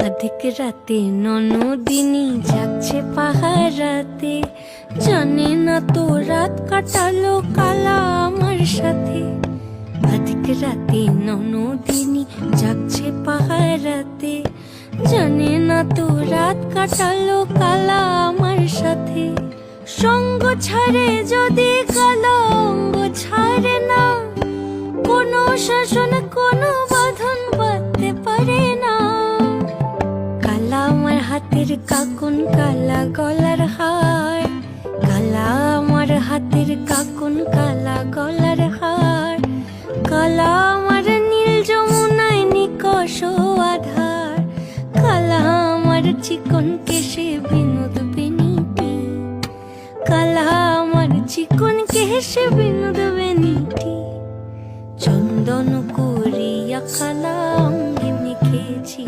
অধিক রাতে ননদিনী যাচ্ছে পাহারাতে, জানে না তো রাত কাটালো কালা আমার সাথে। অধিক রাতে ননদিনী যাচ্ছে পাহারাতে, জানে না তো রাত কাটালো কালা আমার সাথে। সঙ্গ ছাড়ে যদি কালো অঙ্গ ছাড়ে না, কোনো শাসন কোনো বাঁধন বাঁধতে পারে না। কালা আমার হাতের কাকুন কালা গলার হার, কালা আমার হাতের কাকুন কালা গলার হার। কালা আমার নীল যমুনায় নিকষ আধার, কালা আমার চিকন কেশে বিনোদ বেনিটি, কালা আমার চিকন কেশে বিনোদ বেনিটি। চন্দন করিয়া কালা অঙ্গে মেখেছি।